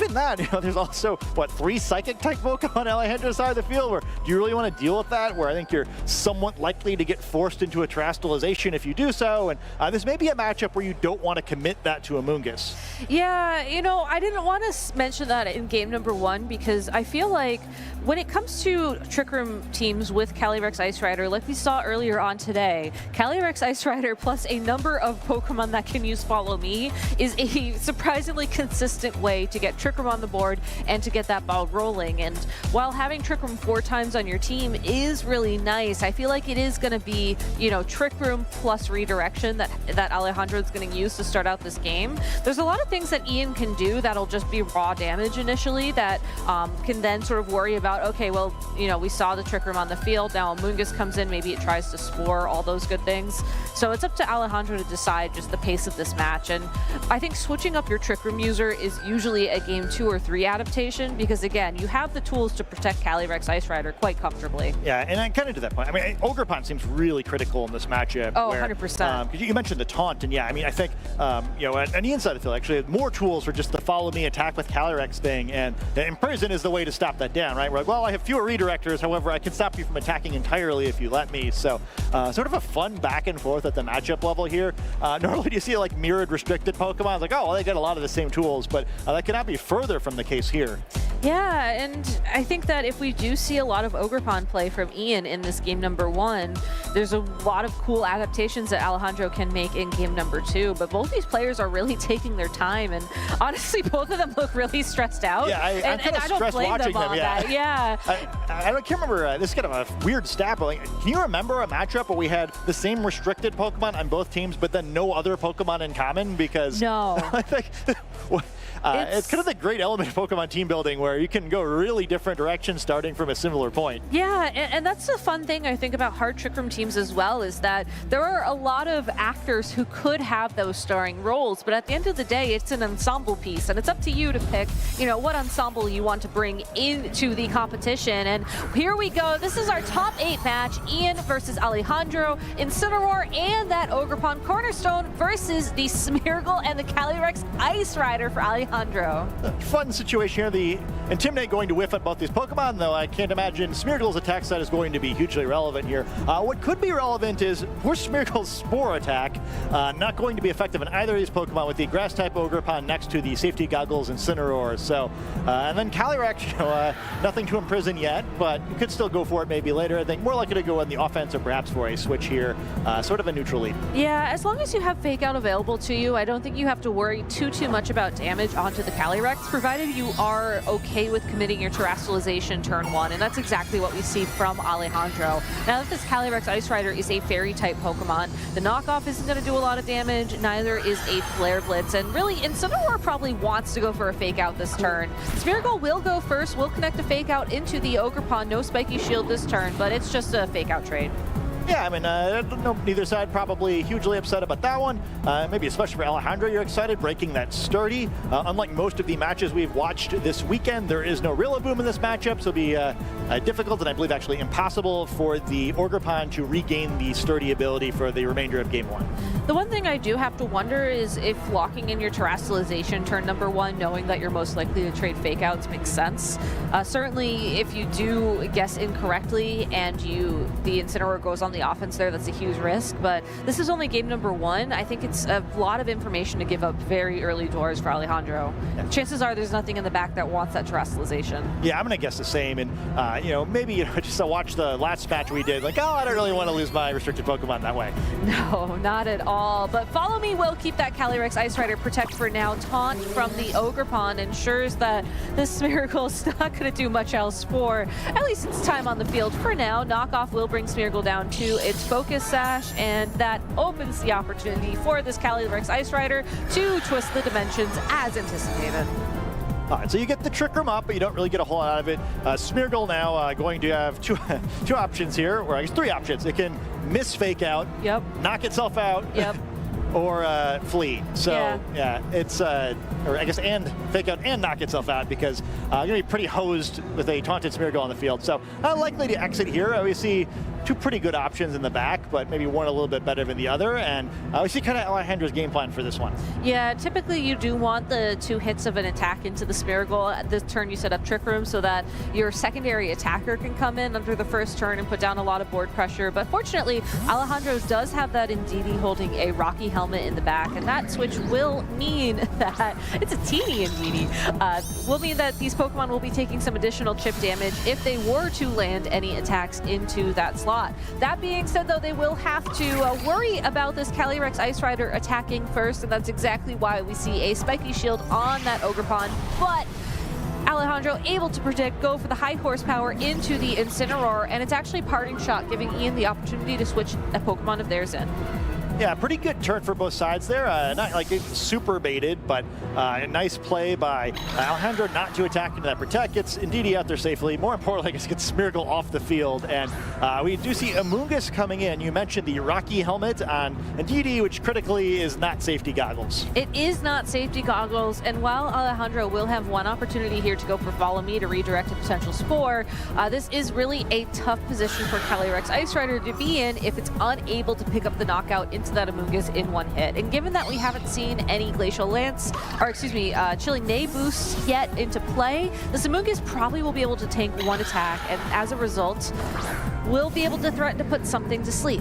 even that, there's also, what, 3 Psychic-type Pokemon on Alejandro's side of the field, where do you really want to deal with that, where I think you're somewhat likely to get forced into a Terastallization if you do so, and this may be a matchup where you don't want to commit that to Amoonguss. Yeah, I didn't want to mention that in game number 1 because I feel like when it comes to Trick Room teams with Calyrex Ice Rider, like we saw earlier on today, Calyrex Ice Rider plus a number of Pokemon that can use Follow Me is a surprisingly consistent way to get Trick Room on the board and to get that ball rolling. And while having Trick Room 4 times on your team is really nice, I feel like it is going to be, Trick Room plus Redirection that Alejandro is going to use to start out this game. There's a lot of things that Ian can do that'll just be raw damage initially that can then sort of worry about, okay, well, we saw the Trick Room on the field. Now Amoonguss comes in, maybe it tries to Spore, all those good things. So it's up to Alejandro to decide just the pace of this match. And I think switching up your Trick Room user is usually a game 2 or 3 adaptation because, again, you have the tools to protect Calyrex Ice Rider quite comfortably. Yeah, and I kind of to that point. I mean, Ogerpon seems really critical in this matchup. Oh, 100%. You mentioned the taunt, and yeah, I mean, I think, on the inside of the field, actually, more tools for just the follow me attack with Calyrex thing, and Imprison is the way to stop that down, right? We're like, well, I have fewer redirectors, however, I can stop you from attacking entirely if you let me. So, sort of a fun back and forth at the matchup level here. Normally, you see like mirrored restricted Pokemon, it's like, oh, well, they get a lot of the same tools, but that cannot be further from the case here. Yeah, and I think that if we do see a lot of Ogerpon play from Ian in this game number 1, there's a lot of cool adaptations that Alejandro can make in game number 2, but both these players are really taking their time, and honestly, both of them look really stressed out. Yeah, I'm kind of stressed watching them, yeah. I can't remember, this is kind of a weird stat, but like, can you remember a matchup where we had the same restricted Pokemon on both teams, but then no other Pokemon in common? Because no. I think it's kind of the great element of Pokemon team building where you can go really different directions starting from a similar point. Yeah, and that's the fun thing I think about hard Trick Room teams as well, is that there are a lot of actors who could have those starring roles, but at the end of the day, it's an ensemble piece, and it's up to you to pick, what ensemble you want to bring into the competition. And here we go. This is our top 8 match, Ian versus Alejandro, Incineroar and that Ogerpon Cornerstone versus the Smeargle and the Calyrex Ice Rider for Alejandro. Fun situation here. The Intimidate going to whiff at both these Pokemon, though I can't imagine Smeargle's attack set is going to be hugely relevant here. What could be relevant is poor Smeargle's Spore attack, not going to be effective in either of these Pokemon with the Grass-type Ogerpon next to the Safety Goggles Incineroar. So, and then Calyrex, nothing to imprison yet, but you could still go for it maybe later. I think more likely to go on the offensive, perhaps for a switch here, sort of a neutral lead. Yeah, as long as you have Fake Out available to you, I don't think you have to worry too much about damage onto the Calyrex, provided you are okay with committing your Terastallization turn 1, and that's exactly what we see from Alejandro. Now that this Calyrex Ice Rider is a Fairy-type Pokemon, the knockoff isn't going to do a lot of damage, neither is a Flare Blitz, and really, Incineroar probably wants to go for a Fake Out this turn. Smeargle will go first, will connect a Fake Out into the Ogerpon, no Spiky Shield this turn, but it's just a Fake Out trade. Yeah, I mean, neither side probably hugely upset about that one. Maybe especially for Alejandro, you're excited, breaking that sturdy. Unlike most of the matches we've watched this weekend, there is no Rillaboom in this matchup, so it'll be difficult and I believe actually impossible for the Ogerpon to regain the sturdy ability for the remainder of game 1. The one thing I do have to wonder is if locking in your Terastallization turn number 1, knowing that you're most likely to trade Fake Outs, makes sense. Certainly, if you do guess incorrectly and the Incineroar goes on the offense there, that's a huge risk, but this is only game number 1. I think it's a lot of information to give up very early doors for Alejandro. Yeah. Chances are there's nothing in the back that wants that Terastallization. Yeah, I'm going to guess the same, and maybe just watch the last match we did, like, oh, I don't really want to lose my restricted Pokemon that way. No, not at all, but Follow Me will keep that Calyrex Ice Rider protect for now. Taunt from the Ogerpon ensures that this Smeargle is not going to do much else for at least its time on the field for now. Knockoff will bring Smeargle down to its Focus Sash, and that opens the opportunity for this Calyrex Ice Rider to twist the dimensions as anticipated. All right, so you get the Trick Room up, but you don't really get a whole lot out of it. Smeargle now going to have two options here, or I guess 3 options. It can miss Fake Out, yep, knock itself out, yep, or flee. So yeah, it's or I guess and Fake Out and knock itself out, because you're gonna be pretty hosed with a taunted Smeargle on the field. So likely to exit here. We see two pretty good options in the back, but maybe one a little bit better than the other. And we see kind of Alejandra's game plan for this one. Yeah, typically you do want the 2 hits of an attack into the Smeargle. At this turn you set up Trick Room so that your secondary attacker can come in under the first turn and put down a lot of board pressure. But fortunately, Alejandro does have that Indeedee holding a Rocky Helmet in the back, and that switch will mean that it's a teeny Indeedee. Will mean that these Pokemon will be taking some additional chip damage if they were to land any attacks into that slot. That being said, though, they will have to worry about this Calyrex Ice Rider attacking first, and that's exactly why we see a Spiky Shield on that Ogerpon. But Alejandro able to predict, go for the high horsepower into the Incineroar, and it's actually Parting Shot, giving Ian the opportunity to switch a Pokemon of theirs in. Yeah, pretty good turn for both sides there. Not like super baited, but a nice play by Alejandro not to attack into that Protect. Gets Indeedee out there safely. More importantly, gets Smeargle off the field. And we do see Amoonguss coming in. You mentioned the Rocky Helmet on Indeedee, which critically is not safety goggles. It is not safety goggles, and while Alejandro will have one opportunity here to go for Follow Me to redirect a potential Spore, this is really a tough position for Calyrex Ice Rider to be in if it's unable to pick up the knockout into that Amoonguss in one hit. And given that we haven't seen any Glacial Lance, or excuse me, Chilling Neigh boosts yet into play, this Amoonguss probably will be able to tank one attack, and as a result, will be able to threaten to put something to sleep.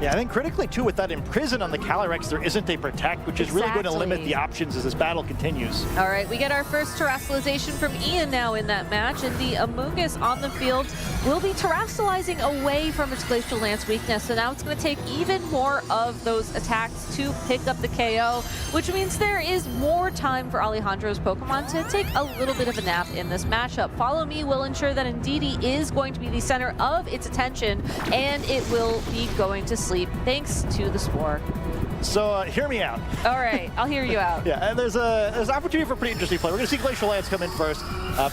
Yeah, I think critically, too, with that Imprison on the Calyrex, there isn't a Protect, which is really going to limit the options as this battle continues. All right, we get our first Terrastalization from Ian now in that match, and the Amoonguss on the field will be Terrastalizing away from its Glacial Lance weakness, so now it's going to take even more of those attacks to pick up the KO, which means there is more time for Alejandro's Pokemon to take a little bit of a nap in this matchup. Follow Me will ensure that Indeedee is going to be the center of its attention, and it will be going to sleep thanks to the Spore. So hear me out. All right, I'll hear you out. Yeah, and there's an opportunity for pretty interesting play. We're going to see Glacial Lance come in first.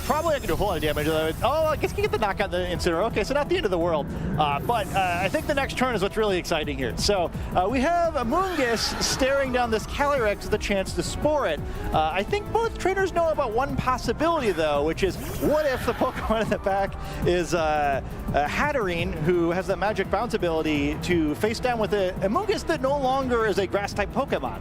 Probably not going to do a whole lot of damage. Oh, I guess you get the knockout the Incineroar. Okay, so not the end of the world. But I think the next turn is what's really exciting here. So we have Amoonguss staring down this Calyrex with a chance to Spore it. I think both trainers know about one possibility, though, which is what if the Pokemon in the back is Hatterene, who has that magic bounce ability to face down with a Amoonguss that no longer is a grass-type Pokemon.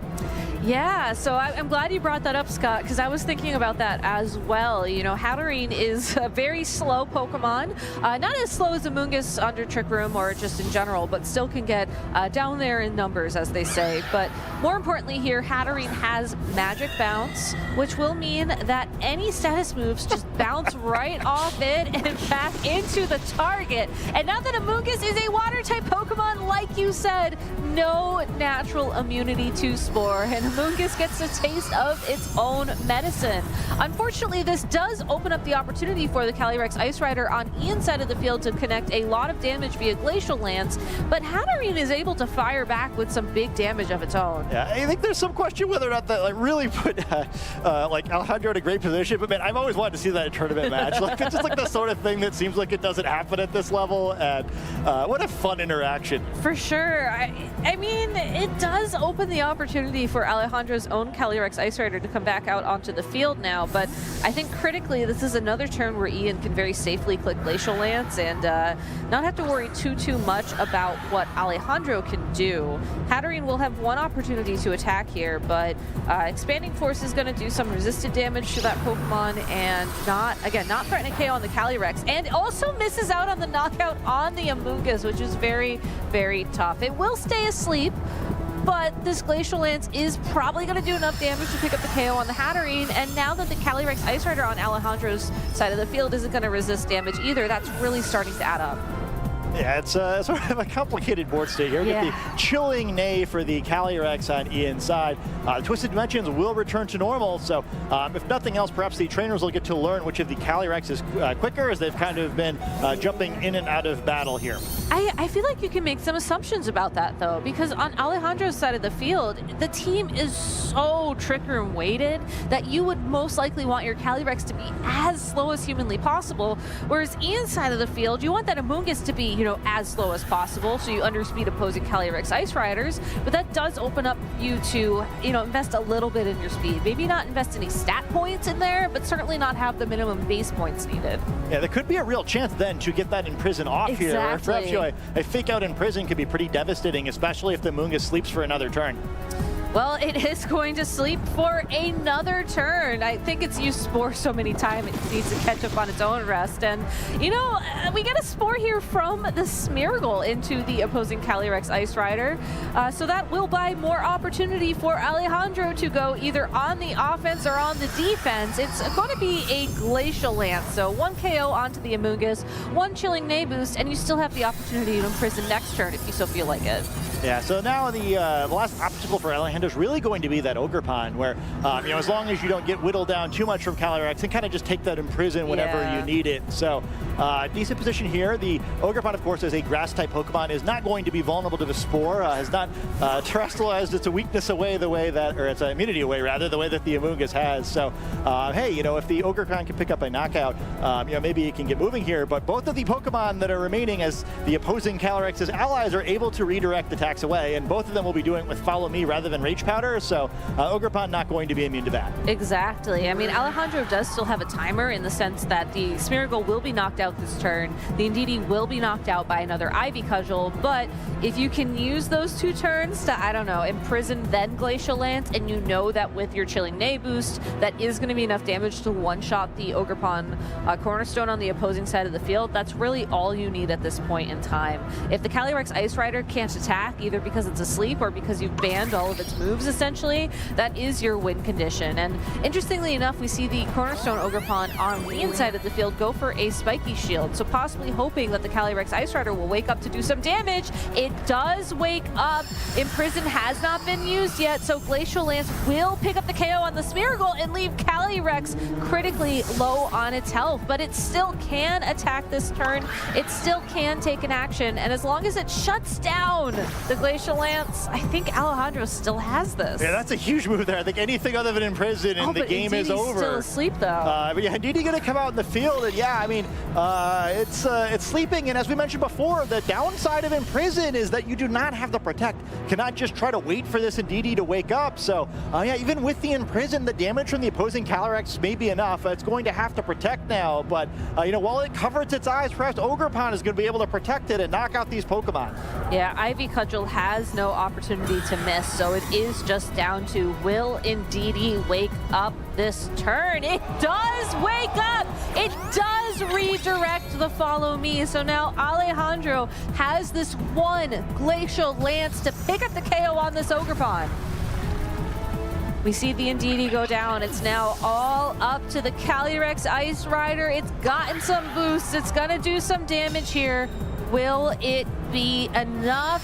Yeah, so I'm glad you brought that up, Scott, because I was thinking about that as well. You know, Hatterene is a very slow Pokemon. Not as slow as Amoonguss under Trick Room or just in general, but still can get down there in numbers, as they say. But more importantly here, Hatterene has Magic Bounce, which will mean that any status moves just bounce right off it and back into the target. And now that Amoonguss is a Water-type Pokemon, like you said, no natural immunity to Spore, and Amoonguss gets a taste of its own medicine. Unfortunately, this does open up the opportunity for the Calyrex Ice Rider on Ian's side of the field to connect a lot of damage via Glacial Lance, but Hatterene is able to fire back with some big damage of its own. Yeah, I think there's some question whether or not that really put like Alejandro in a great position, but man, I've always wanted to see that in a tournament match. Like, it's just like the sort of thing that seems like it doesn't happen at this level, and what a fun interaction. For sure. I mean, it does open the opportunity for Alejandro's own Calyrex Ice Rider to come back out onto the field now, but I think critically this is another turn where Ian can very safely click Glacial Lance and not have to worry too much about what Alejandro can do. Hatterene will have one opportunity to attack here, but Expanding Force is going to do some resisted damage to that Pokemon and not threaten a KO on the Calyrex, and also misses out on the knockout on the Amoonguss, which is very, very tough. It will stay asleep, but this Glacial Lance is probably going to do enough damage to pick up the KO on the Hatterene, and now that the Calyrex Ice Rider on Alejandro's side of the field isn't going to resist damage either, that's really starting to add up. Yeah, it's sort of a complicated board state here. We get the Chilling Neigh for the Calyrex on Ian's side. Twisted Dimensions will return to normal, so if nothing else, perhaps the trainers will get to learn which of the Calyrex is quicker, as they've kind of been jumping in and out of battle here. I feel like you can make some assumptions about that, though, because on Alejandro's side of the field, the team is so Trick Room weighted that you would most likely want your Calyrex to be as slow as humanly possible, whereas Ian's side of the field, you want that Amoonguss to be, as slow as possible, so you underspeed opposing Calyrex Ice Riders, but that does open up you to, invest a little bit in your speed. Maybe not invest any stat points in there, but certainly not have the minimum base points needed. Yeah, there could be a real chance then to get that Imprison off here. Or perhaps, So a fake out in prison could be pretty devastating, especially if the Amoonguss sleeps for another turn. Well, it is going to sleep for another turn. I think it's used Spore so many times it needs to catch up on its own rest. And, you know, we get a Spore here from the Smeargle into the opposing Calyrex Ice Rider. So that will buy more opportunity for Alejandro to go either on the offense or on the defense. It's going to be a Glacial Lance. So 1 KO onto the Amoonguss, 1 Chilling Nay boost, and you still have the opportunity to imprison next turn if you so feel like it. Yeah, so now the last obstacle for Alejandro is really going to be that Ogre Pond, where you know, as long as you don't get whittled down too much from Calyrex, and kind of just take that imprison whenever you need it. So decent position here. The Ogre Pond, of course, as a grass-type Pokemon, is not going to be vulnerable to the Spore. Has not terrestrialized its weakness away the way that, or its immunity away rather, the way that the Amoonguss has. So hey, you know, if the Ogre Pond can pick up a knockout, you know, maybe it can get moving here. But both of the Pokemon that are remaining as the opposing Calyrex's allies are able to redirect attacks away, and both of them will be doing it with Follow Me rather than Rage Powder, so Ogre Pond not going to be immune to that. Exactly. I mean, Alejandro does still have a timer in the sense that the Smeargle will be knocked out this turn, the Indeedee will be knocked out by another Ivy Cudgel, but if you can use those 2 turns to, I don't know, imprison then Glacial Lance, and you know that with your Chilling Nay boost, that is going to be enough damage to one-shot the Ogre Pond Cornerstone on the opposing side of the field, that's really all you need at this point in time. If the Calyrex Ice Rider can't attack, either because it's asleep or because you've banned all of its moves, essentially, that is your win condition. And interestingly enough, we see the Cornerstone Ogre Pond on the inside of the field go for a Spiky Shield, so possibly hoping that the Calyrex Ice Rider will wake up to do some damage. It does wake up. Imprison has not been used yet, so Glacial Lance will pick up the KO on the Smeargle and leave Calyrex critically low on its health, but it still can attack this turn. It still can take an action, and as long as it shuts down the Glacial Lance, I think Alejandro still has this. Yeah, that's a huge move there. I think anything other than imprison and the game is over. Still asleep though. But yeah, Indeedee going to come out in the field, and yeah, I mean, it's sleeping, and as we mentioned before, the downside of imprison is that you do not have the protect. Cannot just try to wait for this Indeedee to wake up. So yeah, even with the imprison, the damage from the opposing Calyrex may be enough. It's going to have to protect now, but you know, while it covers its eyes, perhaps Ogre Pond is going to be able to protect it and knock out these Pokemon. Yeah, Ivy Cudgel has no opportunity to miss, so it is just down to, will Indeedee wake up this turn? It does wake up! It does redirect the Follow Me, so now Alejandro has this 1 Glacial Lance to pick up the KO on this Ogre Pond. We see the Indeedee go down. It's now all up to the Calyrex Ice Rider. It's gotten some boosts. It's gonna do some damage here. Will it be enough?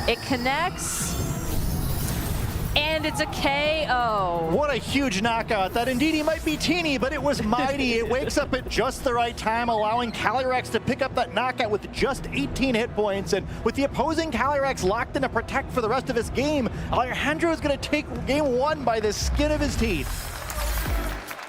It connects, and it's a KO. What a huge knockout. That Indeedee might be teeny, but it was mighty. It wakes up at just the right time, allowing Calyrex to pick up that knockout with just 18 hit points. And with the opposing Calyrex locked in a protect for the rest of his game, Alejandro is going to take game 1 by the skin of his teeth.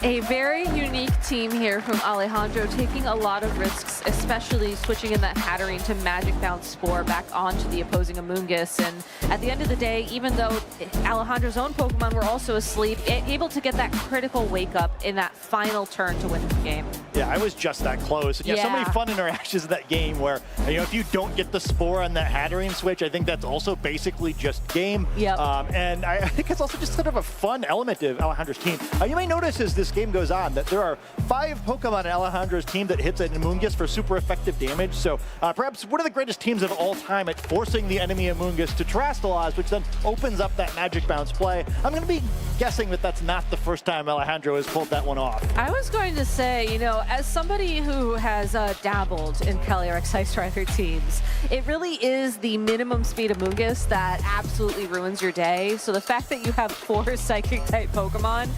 A very unique team here from Alejandro, taking a lot of risks, especially switching in that Hatterene to Magic Bounce Spore back onto the opposing Amoonguss. And at the end of the day, even though Alejandro's own Pokemon were also asleep, able to get that critical wake up in that final turn to win the game. Yeah, I was just that close. Yeah, so many fun interactions in that game where, you know, if you don't get the Spore on that Hatterene switch, I think that's also basically just game. Yep. And I think it's also just sort of a fun element of Alejandro's team. You may notice as this game goes on that there are 5 Pokemon in Alejandro's team that hits an Amoonguss for super effective damage. So perhaps one of the greatest teams of all time at forcing the enemy Amoonguss to terrestrialize, which then opens up that Magic Bounce play. I'm going to be guessing that that's not the first time Alejandro has pulled that one off. I was going to say, you know, as somebody who has dabbled in Calyrex Ice Rider teams, it really is the minimum speed Amoonguss that absolutely ruins your day. So the fact that you have 4 Psychic-type Pokemon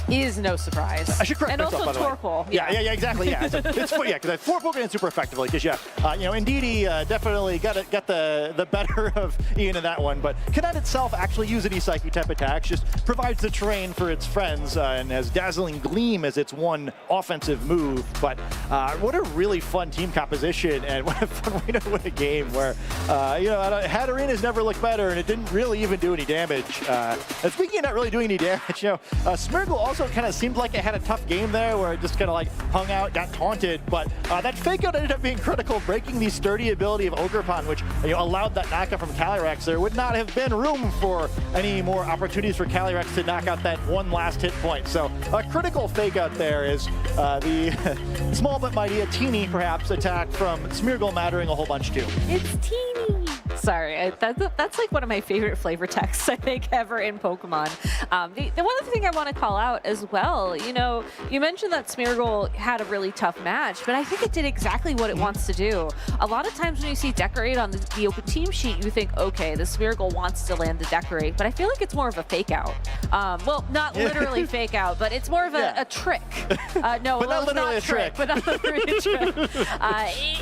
is no surprise. I should correct myself, also by the way. Torkoal. Yeah, super, yeah, because I have 4 Pokemon super effectively. Because you know, Indeedee definitely got the better of Ian in that one. But cannot itself actually use any Psychic type attacks. Just provides the terrain for its friends and has Dazzling Gleam as its one offensive move. But what a really fun team composition, and what a fun way to win a game where you know, Hatterene has never looked better, and it didn't really even do any damage. And speaking of not really doing any damage, you know, Smeargle also also kind of seemed like it had a tough game there where it just kind of like hung out, got taunted, but that fake out ended up being critical, breaking the sturdy ability of Ogrepon, which allowed that knockout from Calyrex. There would not have been room for any more opportunities for Calyrex to knock out that one last hit point. So a critical fake out there is the small but mighty, a teeny perhaps, attack from Smeargle, mattering a whole bunch too. It's teeny. Sorry, that's like one of my favorite flavor texts I think ever in Pokemon. The one other thing I want to call out as well, you mentioned that Smeargle had a really tough match, but I think it did exactly what it wants to do. A lot of times when you see Decorate on the open team sheet, you think, okay, the Smeargle wants to land the Decorate, but I feel like it's more of a fake out. Well, not literally fake out, but it's more of a trick. No, but well, not literally it's not a trick. But not literally a trick.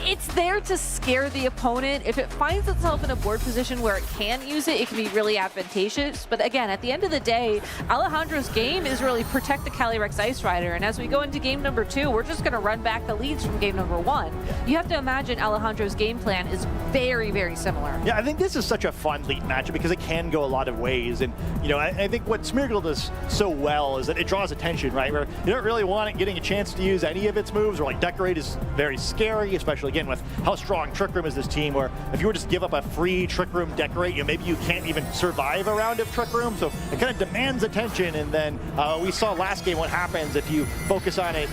It's there to scare the opponent. If it finds itself in a board position where it can use it, it can be really advantageous. But again, at the end of the day, Alejandro's game is really protect the Calyrex Ice Rider. And as we go into game number 2, we're just going to run back the leads from game number 1. You have to imagine Alejandro's game plan is very, very similar. Yeah, I think this is such a fun lead matchup because it can go a lot of ways. And, I think what Smeargle does so well is that it draws attention, right? Where you don't really want it getting a chance to use any of its moves, or like Decorate is very scary, especially again with how strong Trick Room is this team, where if you were just give up a free Trick Room Decorate, maybe you can't even survive a round of Trick Room. So it kind of demands attention. And then we saw last game what happens if you focus on it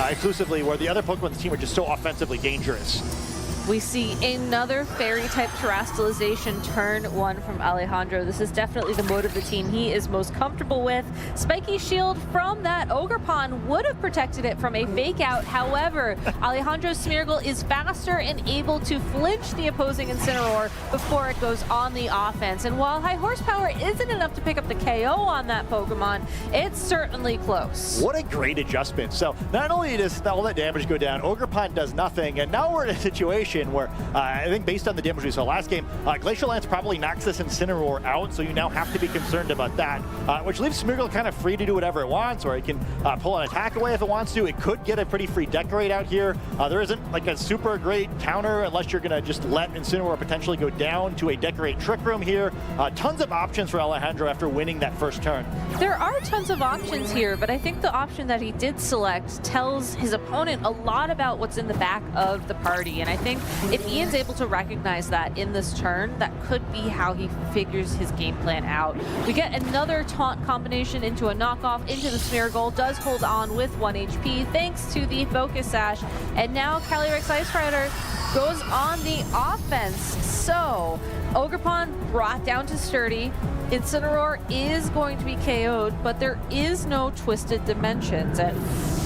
exclusively, where the other Pokemon on the team are just so offensively dangerous. We see another Fairy-type Terastallization turn 1 from Alejandro. This is definitely the mode of the team he is most comfortable with. Spiky Shield from that Ogrepon would have protected it from a fake out. However, Alejandro's Smeargle is faster and able to flinch the opposing Incineroar before it goes on the offense. And while high horsepower isn't enough to pick up the KO on that Pokemon, it's certainly close. What a great adjustment. So not only does all that damage go down, Ogrepon does nothing, and now we're in a situation where I think based on the damage we saw last game, Glacial Lance probably knocks this Incineroar out, so you now have to be concerned about that, which leaves Smeargle kind of free to do whatever it wants, or it can pull an attack away if it wants to. It could get a pretty free Decorate out here. There isn't like a super great counter unless you're going to just let Incineroar potentially go down to a Decorate Trick Room here. Tons of options for Alejandro after winning that first turn. There are tons of options here, but I think the option that he did select tells his opponent a lot about what's in the back of the party, and I think if Ian's able to recognize that in this turn, that could be how he figures his game plan out. We get another taunt combination into a knockoff into the Smeargle, does hold on with 1 HP thanks to the Focus Sash, and now Calyrex Ice Rider goes on the offense. So Ogrepon brought down to Sturdy. Incineroar is going to be KO'd, but there is no Twisted Dimensions. And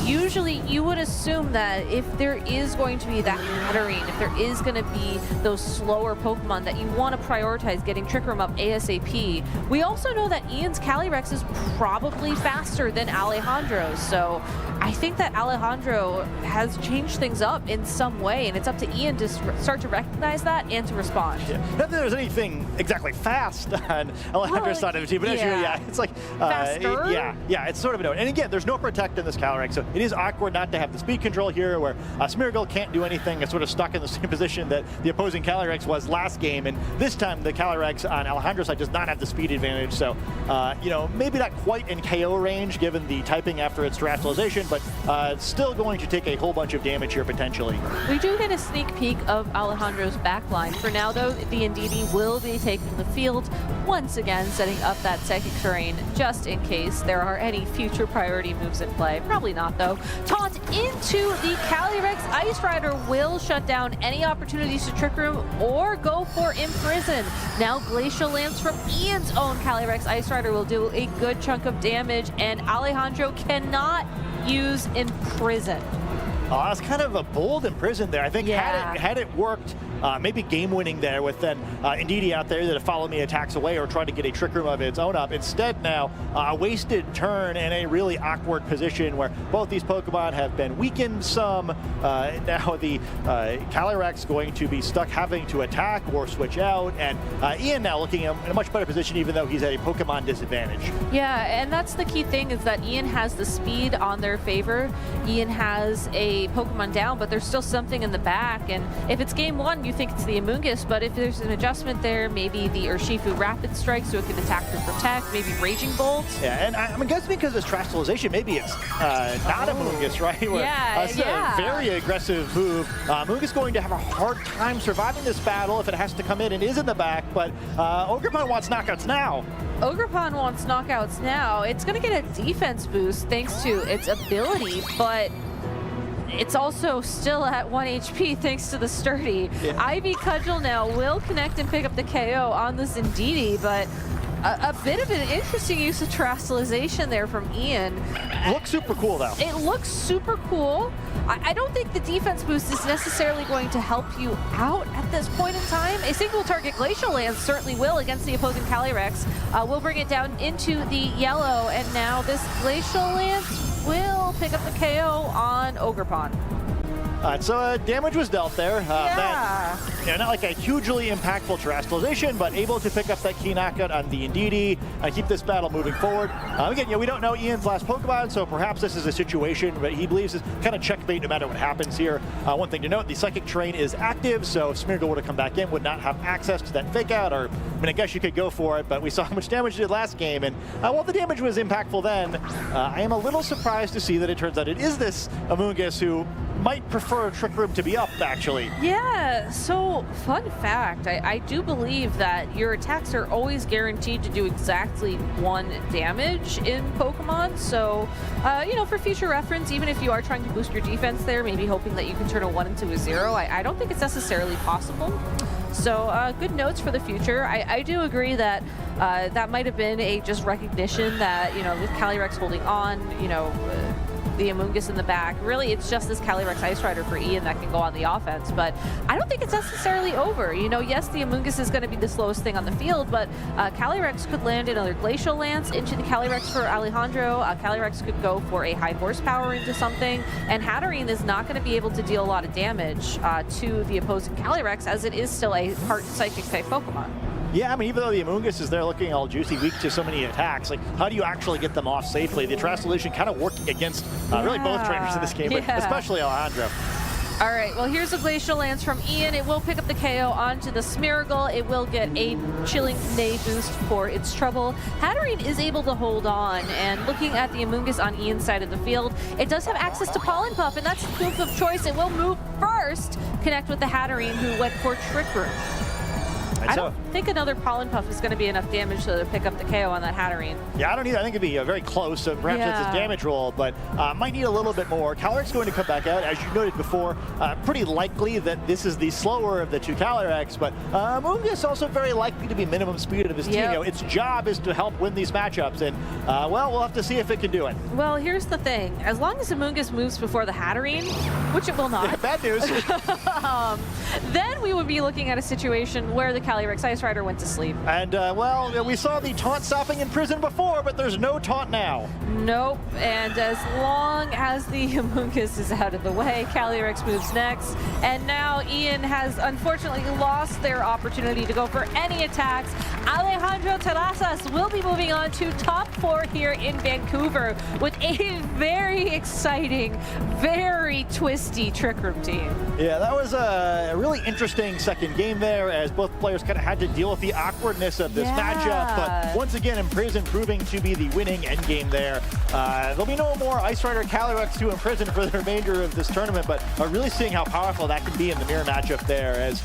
usually you would assume that if there is going to be that battering, if there is going to be those slower Pokemon, that you want to prioritize getting Trick Room up ASAP. We also know that Ian's Calyrex is probably faster than Alejandro's, so I think that Alejandro has changed things up in some way, and it's up to Ian to start to recognize that and to respond. Yeah. Not that there's anything exactly fast on Alejandro's side of the team, but it's like faster. It's sort of a note. And again, there's no Protect in this Calyrex, so it is awkward not to have the speed control here, where Smeargle can't do anything. It's sort of stuck in the same position that the opposing Calyrex was last game, and this time the Calyrex on Alejandro's side does not have the speed advantage. So maybe not quite in KO range given the typing after its Terastallization, but it's still going to take a whole bunch of damage here potentially. We do get a sneak peek of Alejandro's backline. For now, though, the Indeedee will be taking the field, once again setting up that Psychic Terrain just in case there are any future priority moves in play. Probably not, though. Taunt into the Calyrex Ice Rider will shut down any opportunities to Trick Room or go for Imprison. Now Glacial Lance from Ian's own Calyrex Ice Rider will do a good chunk of damage, and Alejandro cannot use Imprison. That's kind of a bold Imprison there. I think had it worked, maybe game-winning there with then Indeedee out there that Follow Me attacks away or trying to get a Trick Room of its own up. Instead now, a wasted turn in a really awkward position where both these Pokemon have been weakened some. Now the Calyrex going to be stuck having to attack or switch out, and Ian now looking in a much better position even though he's at a Pokemon disadvantage. Yeah, and that's the key thing, is that Ian has the speed on their favor. Ian has a Pokemon down, but there's still something in the back, and if it's game 1, you you think it's the Amoonguss, but if there's an adjustment there, maybe the Urshifu Rapid Strike so it can attack to protect, maybe Raging Bolt. Yeah, and I'm guessing because of this Terastallization, maybe it's not Amoonguss, right? Yeah, a very aggressive move. Amoonguss going to have a hard time surviving this battle if it has to come in and is in the back, but Ogerpon wants knockouts now. Ogerpon wants knockouts now. It's going to get a defense boost thanks to its ability, but it's also still at 1 HP thanks to the Sturdy. Yeah. Ivy Cudgel now will connect and pick up the KO on the Zendidi, but a bit of an interesting use of Terastallization there from Ian. Looks super cool, though. It looks super cool. I don't think the defense boost is necessarily going to help you out at this point in time. A single target Glacial Lance certainly will against the opposing Calyrex. We'll bring it down into the yellow, and now this Glacial Lance will pick up the KO on Ogerpon. So damage was dealt there. Yeah. Not like a hugely impactful Terastallization, but able to pick up that key knockout on the Indeedee, keep this battle moving forward. Again, we don't know Ian's last Pokemon, so perhaps this is a situation that he believes is kind of checkmate no matter what happens here. One thing to note, the Psychic Terrain is active, so if Smeargle were to come back in, would not have access to that Fake Out, or, I guess you could go for it, but we saw how much damage it did last game, and while the damage was impactful then, I am a little surprised to see that it turns out it is this Amoonguss who might prefer Trick Room to be up, actually. Yeah, so fun fact, I do believe that your attacks are always guaranteed to do exactly 1 damage in Pokemon, so, for future reference, even if you are trying to boost your defense there, maybe hoping that you can turn a 1 into a 0, I don't think it's necessarily possible. So good notes for the future. I do agree that that might have been a just recognition that, with Calyrex holding on, the Amoonguss in the back. Really, it's just this Calyrex Ice Rider for Ian that can go on the offense, but I don't think it's necessarily over. Yes, the Amoonguss is going to be the slowest thing on the field, but Calyrex could land another Glacial Lance into the Calyrex for Alejandro. Calyrex could go for a high horsepower into something, and Hatterene is not going to be able to deal a lot of damage to the opposing Calyrex, as it is still a Heart Psychic type Pokemon. Yeah, even though the Amoonguss is there looking all juicy, weak to so many attacks, how do you actually get them off safely? The Terastallization kind of working against really both trainers in this game, but especially Alejandro. All right, well, here's a Glacial Lance from Ian. It will pick up the KO onto the Smeargle. It will get a Chilling Nay boost for its trouble. Hatterene is able to hold on, and looking at the Amoonguss on Ian's side of the field, it does have access to Pollen Puff, and that's the move of choice. It will move first, connect with the Hatterene, who went for Trick Room. I don't think another Pollen Puff is going to be enough damage to pick up the KO on that Hatterene. Yeah, I don't either. I think it'd be very close. So perhaps that's his damage roll, but might need a little bit more. Calyrex going to come back out. As you noted before, pretty likely that this is the slower of the 2 Calyrex, but Amoonguss also very likely to be minimum speed of his team. Its job is to help win these matchups, and well, we'll have to see if it can do it. Well, here's the thing. As long as Amoonguss moves before the Hatterene, which it will not. Bad news. Then we would be looking at a situation where the Calyrex Ice Rider went to sleep. And, well, we saw the taunt stopping in prison before, but there's no taunt now. Nope, and as long as the Amoonguss is out of the way, Calyrex moves next, and now Ian has unfortunately lost their opportunity to go for any attacks. Alejandro Terrazas will be moving on to top 4 here in Vancouver with a very exciting, very twisty Trick Room team. Yeah, that was a really interesting second game there, as both players kind of had to deal with the awkwardness of this matchup, but once again, Imprison proving to be the winning endgame there. There'll be no more Ice Rider Calyrex to Imprison for the remainder of this tournament, but really seeing how powerful that can be in the mirror matchup there, as